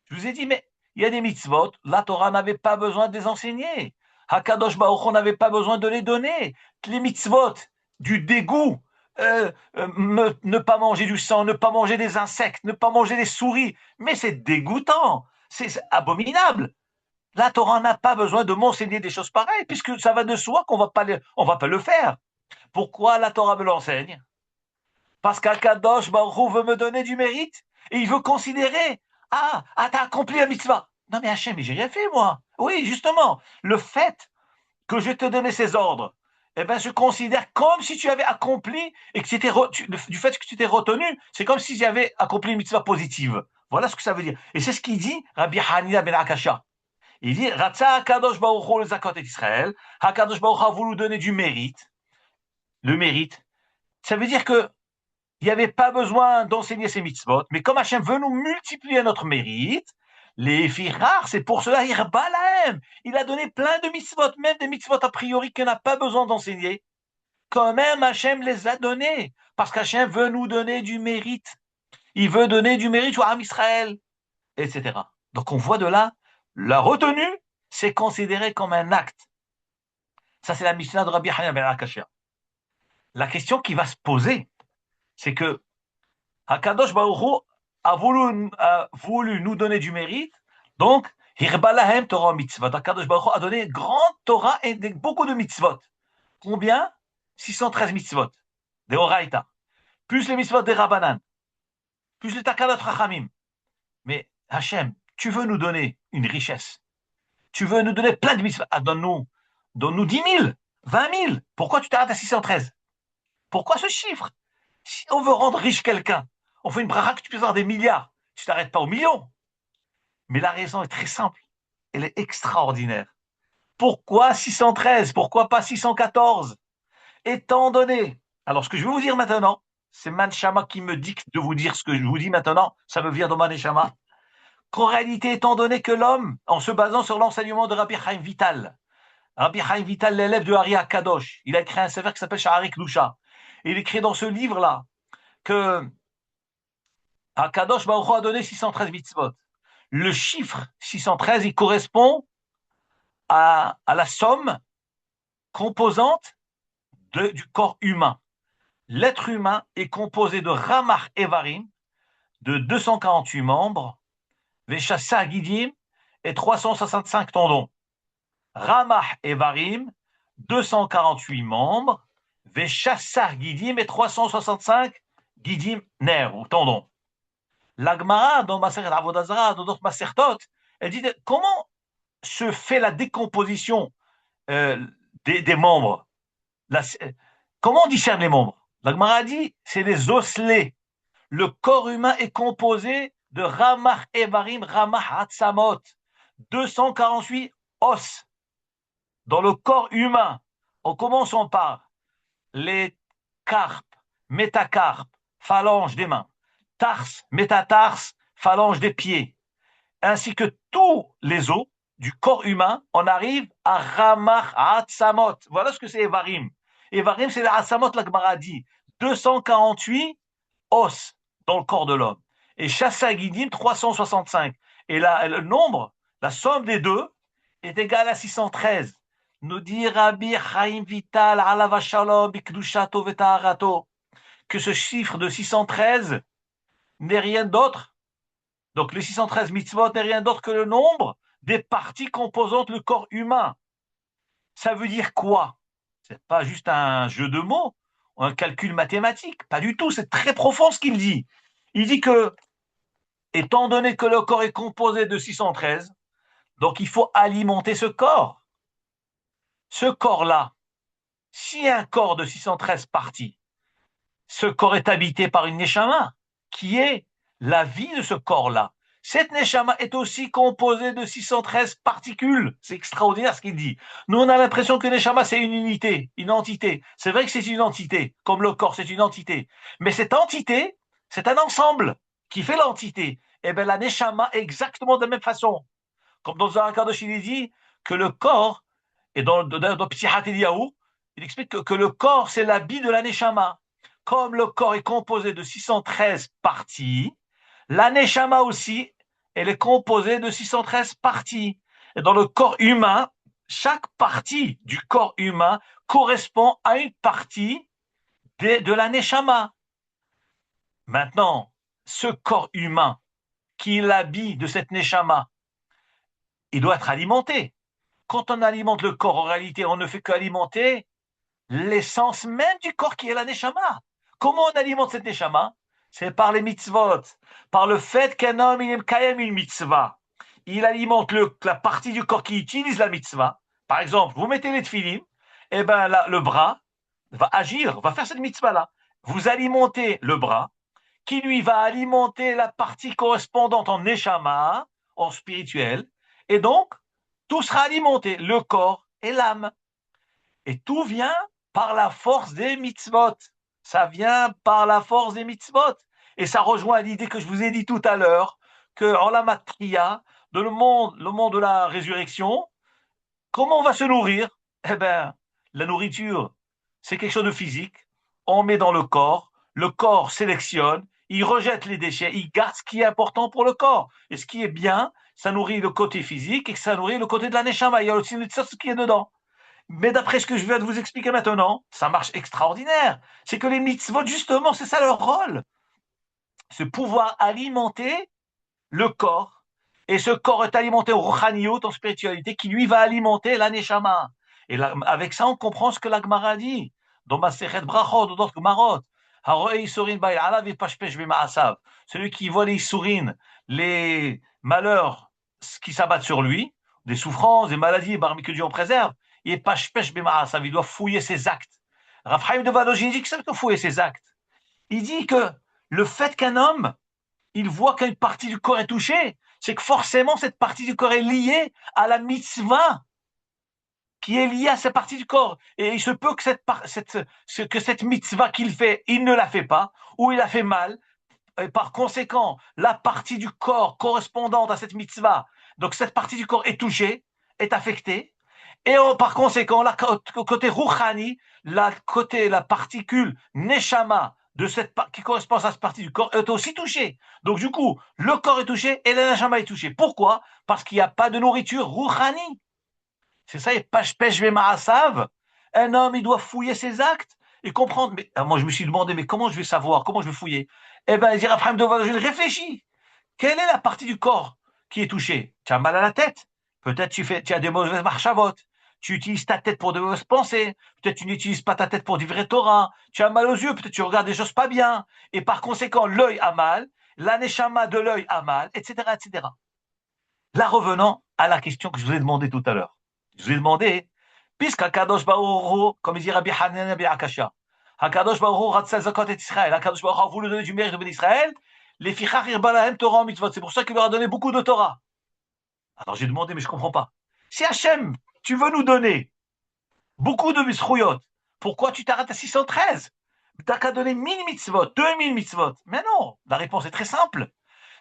Je vous ai dit, mais il y a des mitzvot, la Torah n'avait pas besoin de les enseigner. Hakadosh Baruch Hu n'avait pas besoin de les donner. Les mitzvot du dégoût, ne pas manger du sang, ne pas manger des insectes, ne pas manger des souris, mais c'est dégoûtant, c'est abominable. La Torah n'a pas besoin de m'enseigner des choses pareilles, puisque ça va de soi qu'on va pas le faire. Pourquoi la Torah me l'enseigne? Parce qu'Akadosh Baruch Hu veut me donner du mérite et il veut considérer t'as accompli la mitzvah. Non mais Hachem, mais j'ai rien fait moi. Oui, justement, le fait que je te donnais ces ordres, eh ben je considère comme si tu avais accompli et que du fait que tu t'es retenu, c'est comme si j'avais accompli une mitzvah positive. Voilà ce que ça veut dire. Et c'est ce qu'il dit Rabbi Hanina ben Akasha. Il dit Ratza Hakadosh Baruch Hu le zakot et Israël. Hakadosh Baruch Hu a voulu donner du mérite. Le mérite, ça veut dire que il n'y avait pas besoin d'enseigner ces mitzvot, mais comme Hachem veut nous multiplier notre mérite, les filles rares, c'est pour cela, il a donné plein de mitzvot, même des mitzvot a priori qu'il n'a pas besoin d'enseigner. Quand même, Hachem les a donnés, parce qu'Hachem veut nous donner du mérite. Il veut donner du mérite à Israël, etc. Donc on voit de là, la retenue, c'est considéré comme un acte. Ça, c'est la Mishnah de Rabbi Hanina ben Akashia. La question qui va se poser, c'est que Hakadosh Baruch Hu a voulu nous donner du mérite, donc Hirbalahem Torah mitzvot. Hakadosh Baruch Hu a donné une grande Torah et beaucoup de mitzvot. Combien? 613 mitzvot, des Oraita, plus les mitzvot des Rabbanan, plus les Takadat Rachamim. Mais Hachem, tu veux nous donner une richesse, tu veux nous donner plein de mitzvot, donne-nous 10 000, 20 000. Pourquoi tu t'arrêtes à 613? Pourquoi ce chiffre? Si on veut rendre riche quelqu'un, on fait une bracha que tu peux avoir des milliards. Tu t'arrêtes pas aux millions. Mais la raison est très simple. Elle est extraordinaire. Pourquoi 613? Pourquoi pas 614? Étant donné, alors ce que je vais vous dire maintenant, c'est Manshama qui me dicte de vous dire ce que je vous dis maintenant, ça me vient de Manshama, qu'en réalité, étant donné que l'homme, en se basant sur l'enseignement de Rabbi Chaim Vital, l'élève de Hari Kadosh, il a écrit un sefer qui s'appelle Sha'arei Kedusha. Il écrit dans ce livre-là que Akadosh Baruch Hu a donné 613 mitzvot. Le chiffre 613, il correspond à la somme composante du corps humain. L'être humain est composé de Ramach Evarim, de 248 membres, Veshassa Gidim et 365 tendons. Ramach Evarim, 248 membres, Veshassa Gidim et 365 Gidim nerfs ou tendons. La Gemara, dans Maseret Avodah Zarah, dans d'autres Masertot, elle dit comment se fait la décomposition des membres. Comment on discerne les membres? La Gemara dit c'est les osselets. Le corps humain est composé de Ramach Evarim, Ramach Hatzamot, 248 os. Dans le corps humain, en commençant par les carpe, métacarpe, phalange des mains, tarse, métatarse, phalange des pieds, ainsi que tous les os du corps humain, on arrive à Ramach Atzamot. Voilà ce que c'est Evarim. Evarim, c'est les Atzamot, la Gemara dit. 248 os dans le corps de l'homme. Et Chassagidim, 365. Et là, le nombre, la somme des deux, est égale à 613. Nous dit Rabbi Chaim Vital, Alava Shalom, Bikdushato Vetaharato, que ce chiffre de 613 n'est rien d'autre. Donc, les 613 mitzvot n'est rien d'autre que le nombre des parties composantes du corps humain. Ça veut dire quoi? C'est pas juste un jeu de mots, un calcul mathématique. Pas du tout. C'est très profond ce qu'il dit. Il dit que, étant donné que le corps est composé de 613, donc il faut alimenter ce corps. Ce corps-là, si un corps de 613 parties, ce corps est habité par une neshama, qui est la vie de ce corps-là. Cette neshama est aussi composée de 613 particules. C'est extraordinaire ce qu'il dit. Nous, on a l'impression que neshama, c'est une unité, une entité. C'est vrai que c'est une entité, comme le corps, c'est une entité. Mais cette entité, c'est un ensemble qui fait l'entité. Et bien, la neshama est exactement de la même façon. Comme dans un cas de il dit que le corps, et dans Psihat Eliyahu, il explique que le corps, c'est l'habit de la neshama. Comme le corps est composé de 613 parties, la neshama aussi, elle est composée de 613 parties. Et dans le corps humain, chaque partie du corps humain correspond à une partie de la neshama. Maintenant, ce corps humain qui est l'habit de cette neshama, il doit être alimenté. Quand on alimente le corps, en réalité, on ne fait qu'alimenter l'essence même du corps qui est la neshama. Comment on alimente cette neshama? C'est par les mitzvot, par le fait qu'un homme il aime kayem une mitzvah. Il alimente la partie du corps qui utilise la mitzvah. Par exemple, vous mettez les tefillim, et ben là, le bras va agir, va faire cette mitzvah-là. Vous alimentez le bras, qui lui va alimenter la partie correspondante en neshama, en spirituel, et donc tout sera alimenté, le corps et l'âme. Et tout vient par la force des mitzvot. Ça vient par la force des mitzvot. Et ça rejoint l'idée que je vous ai dit tout à l'heure, que en la matria, le monde de la résurrection, comment on va se nourrir? Eh bien, la nourriture, c'est quelque chose de physique. On met dans le corps sélectionne, il rejette les déchets, il garde ce qui est important pour le corps. Et ce qui est bien, ça nourrit le côté physique et ça nourrit le côté de la neshama. Il y a aussi ce qui est dedans. Mais d'après ce que je viens de vous expliquer maintenant, ça marche extraordinaire. C'est que les mitzvot, justement, c'est ça leur rôle. C'est pouvoir alimenter le corps. Et ce corps est alimenté au ruchaniyut, en spiritualité, qui lui va alimenter la neshama. Et là, avec ça, on comprend ce que la Gemara dit. Dans Masechet Brachot, dans d'autres Gemarot. Celui qui voit les sourines, les malheurs qui s'abattent sur lui, des souffrances, des maladies, que Dieu en préserve, il doit fouiller ses actes. Rav Chaim de Volozhin dit que c'est que fouiller ses actes. Il dit que le fait qu'un homme, il voit qu'une partie du corps est touchée, c'est que forcément cette partie du corps est liée à la mitzvah qui est liée à cette partie du corps. Et il se peut que cette mitzvah qu'il fait, il ne la fait pas, ou il la fait mal. Et par conséquent, la partie du corps correspondante à cette mitzvah, donc cette partie du corps est touchée, est affectée. Et par conséquent, côté rouchani, la particule neshama de qui correspond à cette partie du corps est aussi touchée. Donc du coup, le corps est touché et la neshama est touchée. Pourquoi? Parce qu'il n'y a pas de nourriture rouchani. C'est ça, et pashpesh vemaasav. Un homme, il doit fouiller ses actes et comprendre. Mais moi, je me suis demandé, mais comment je vais savoir? Comment je vais fouiller? Eh bien, il dit Raphaël de Volozhin, réfléchis. Quelle est la partie du corps qui est touchée? Tu as mal à la tête. Peut-être tu as des mauvaises marchavotes. Tu utilises ta tête pour de mauvaises pensées. Peut-être tu n'utilises pas ta tête pour du vrai Torah. Tu as mal aux yeux. Peut-être tu regardes des choses pas bien. Et par conséquent, l'œil a mal. La neshama de l'œil a mal, etc., etc. Là, revenons à la question que je vous ai demandé tout à l'heure. Je vous ai demandé, puisqu'Akadosh Baruch Hu, comme il dit Rabbi Hanan Rabbi Akasha, Akadosh Baruch Hu Ratzal Zakot et Israël, Akadosh Baruch Hu a voulu donner du mérite de Israël, les fichach irbalahem Torah mitzvot, c'est pour ça qu'il leur a donné beaucoup de Torah. Alors j'ai demandé, mais je ne comprends pas. Si Hachem, tu veux nous donner beaucoup de misrouyot, pourquoi tu t'arrêtes à 613? T'as qu'à donner 1000 mitzvot, 2000 mitzvot. Mais non, la réponse est très simple.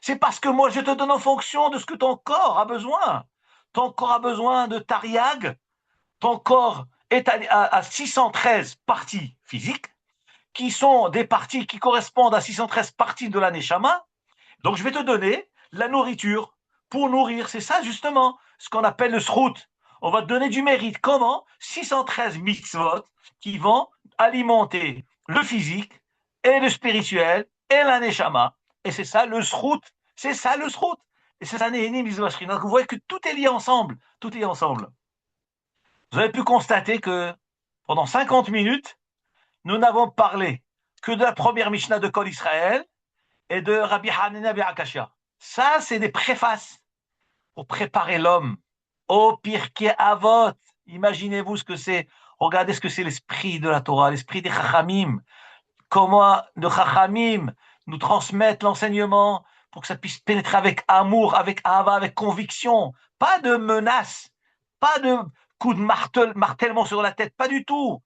C'est parce que moi, je te donne en fonction de ce que ton corps a besoin. Ton corps a besoin de tariag. Ton corps est à 613 parties physiques, qui sont des parties qui correspondent à 613 parties de la neshama. Donc, je vais te donner la nourriture pour nourrir. C'est ça, justement, ce qu'on appelle le srout. On va te donner du mérite. Comment? 613 mitzvot qui vont alimenter le physique et le spirituel et la neshama. Et c'est ça le srout. C'est ça le srout. Et c'est ça, donc vous voyez que tout est lié ensemble. Tout est lié ensemble. Vous avez pu constater que pendant 50 minutes, nous n'avons parlé que de la première Mishnah de Kol Israël et de Rabbi Hanina ben Akashia. Ça, c'est des préfaces pour préparer l'homme au Pirkei Avot. Imaginez-vous ce que c'est. Regardez ce que c'est l'esprit de la Torah, l'esprit des Chachamim. Comment de Chachamim nous transmettent l'enseignement pour que ça puisse pénétrer avec amour, avec Ahava, avec conviction. Pas de menace, pas de coup de martèlement sur la tête, pas du tout.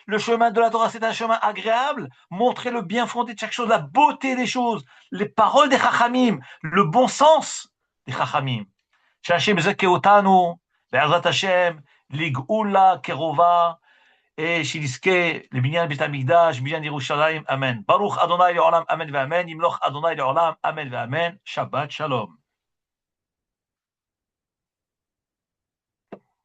Le chemin de la Torah, c'est un chemin agréable. Montrer le bien fondé de chaque chose, la beauté des choses, les paroles des Chachamim, le bon sens des Chachamim. שהשם יזכה אותנו, בעזרת השם, לגאולה קרובה, שנזכה לבניין בית המקדש, בניין ירושלים, אמן. ברוך אדוני לעולם, אמן ואמן. ימלוך אדוני לעולם, אמן ואמן. שבת שלום.